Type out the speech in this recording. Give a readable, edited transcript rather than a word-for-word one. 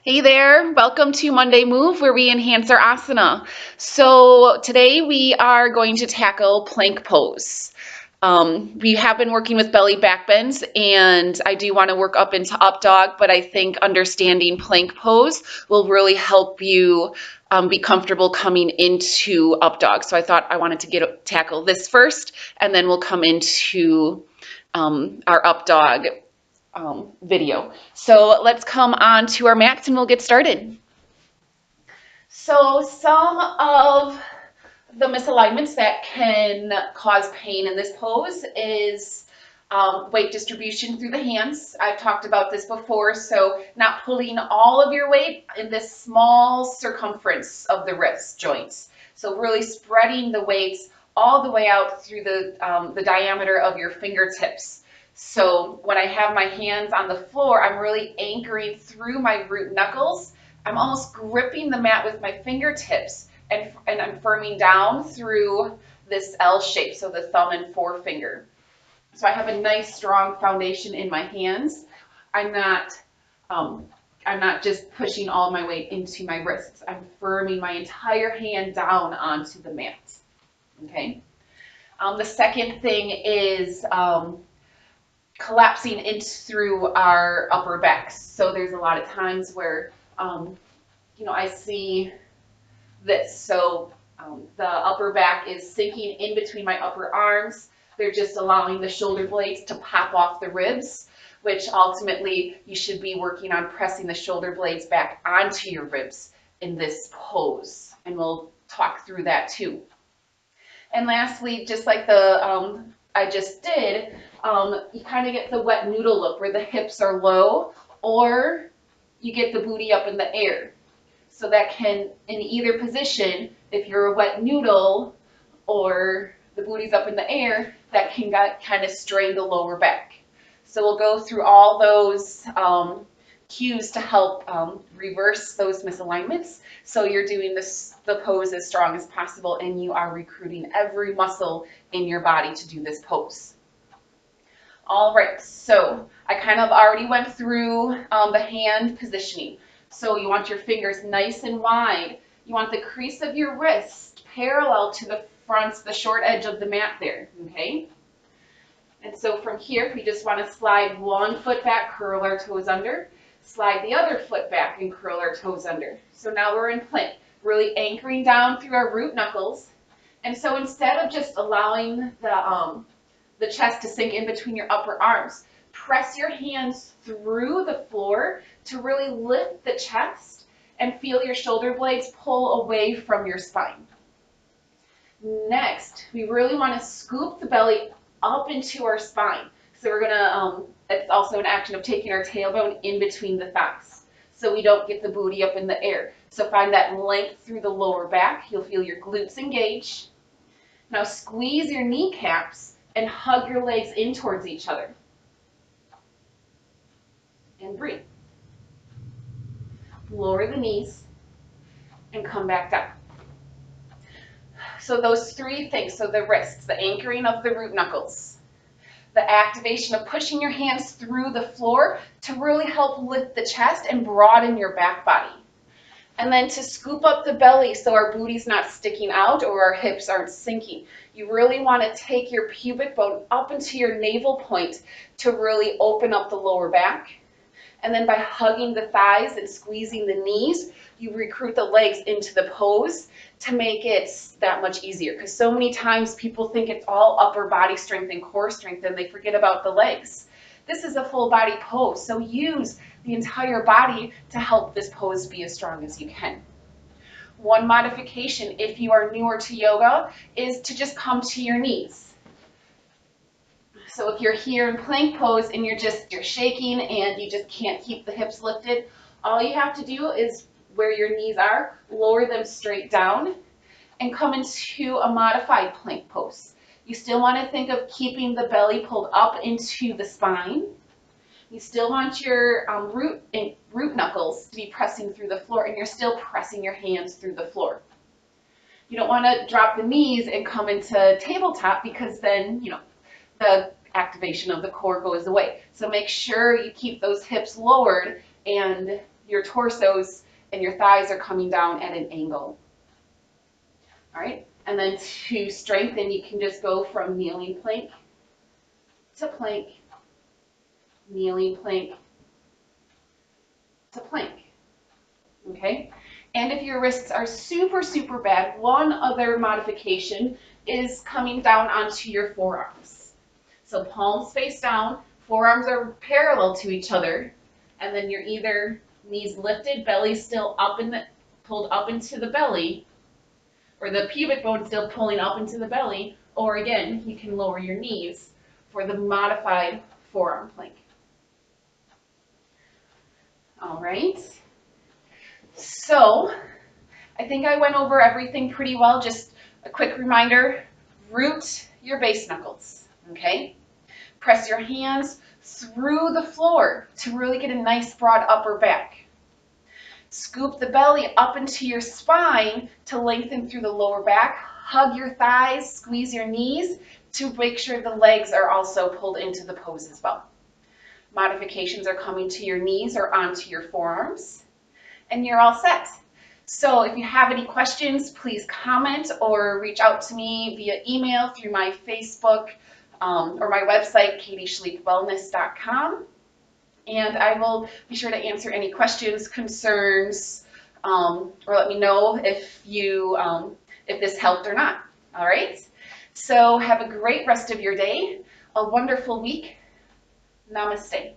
Hey there, welcome to Monday Move where we enhance our asana. So today we are going to tackle plank pose. We have been working with belly back bends and I do want to work up into up dog, but I think understanding plank pose will really help you be comfortable coming into up dog. So I thought I wanted to tackle this first and then we'll come into our up dog video. So let's come on to our mats and we'll get started. So some of the misalignments that can cause pain in this pose is weight distribution through the hands. I've talked about this before, so not pulling all of your weight in this small circumference of the wrist joints. So really spreading the weights all the way out through the diameter of your fingertips. So when I have my hands on the floor, I'm really anchoring through my root knuckles. I'm almost gripping the mat with my fingertips and I'm firming down through this L shape, so the thumb and forefinger. So I have a nice strong foundation in my hands. I'm not just pushing all my weight into my wrists. I'm firming my entire hand down onto the mat. Okay. The second thing is collapsing in through our upper backs. So there's a lot of times where I see this. So the upper back is sinking in between my upper arms. They're just allowing the shoulder blades to pop off the ribs, which ultimately you should be working on pressing the shoulder blades back onto your ribs in this pose. And we'll talk through that too. And lastly, just like the I just did, you kind of get the wet noodle look where the hips are low or you get the booty up in the air. So that can, in either position, if you're a wet noodle or the booty's up in the air, that can kind of strain the lower back. So we'll go through all those cues to help reverse those misalignments. So you're doing the pose as strong as possible and you are recruiting every muscle in your body to do this pose. All right, so I kind of already went through the hand positioning. So you want your fingers nice and wide. You want the crease of your wrist parallel to the short edge of the mat there, okay? And so from here, we just want to slide one foot back, curl our toes under, slide the other foot back and curl our toes under. So now we're in plank, really anchoring down through our root knuckles. And so instead of just allowing the chest to sink in between your upper arms, press your hands through the floor to really lift the chest and feel your shoulder blades pull away from your spine. Next, we really want to scoop the belly up into our spine. So we're going to, it's also an action of taking our tailbone in between the thighs so we don't get the booty up in the air. So find that length through the lower back. You'll feel your glutes engage. Now squeeze your kneecaps and hug your legs in towards each other. And breathe. Lower the knees and come back down. So those three things, so the wrists, the anchoring of the root knuckles, the activation of pushing your hands through the floor to really help lift the chest and broaden your back body. And then to scoop up the belly so our booty's not sticking out or our hips aren't sinking. You really want to take your pubic bone up into your navel point to really open up the lower back. And then by hugging the thighs and squeezing the knees, you recruit the legs into the pose to make it that much easier. Because so many times people think it's all upper body strength and core strength and they forget about the legs. This is a full body pose, so use the entire body to help this pose be as strong as you can. One modification, if you are newer to yoga, is to just come to your knees. So if you're here in plank pose and you're shaking and you just can't keep the hips lifted, all you have to do is where your knees are, lower them straight down and come into a modified plank pose. You still want to think of keeping the belly pulled up into the spine. You still want your root knuckles to be pressing through the floor and you're still pressing your hands through the floor. You don't want to drop the knees and come into tabletop because then, the activation of the core goes away. So make sure you keep those hips lowered and your torsos and your thighs are coming down at an angle. All right, and then to strengthen, you can just go from kneeling plank to plank, kneeling plank to plank. Okay, and if your wrists are super, super bad, one other modification is coming down onto your forearms. So palms face down, forearms are parallel to each other, and then you're either knees lifted, belly still up pulled up into the belly, or the pubic bone still pulling up into the belly, or again, you can lower your knees for the modified forearm plank. All right. So I think I went over everything pretty well. Just a quick reminder, root your base knuckles, okay? Press your hands through the floor to really get a nice broad upper back. Scoop the belly up into your spine to lengthen through the lower back. Hug your thighs, squeeze your knees to make sure the legs are also pulled into the pose as well. Modifications are coming to your knees or onto your forearms, and you're all set. So if you have any questions, please comment or reach out to me via email through my Facebook or my website, katieschliepwellness.com. And I will be sure to answer any questions, concerns, or let me know if this helped or not. All right? So have a great rest of your day, a wonderful week. Namaste.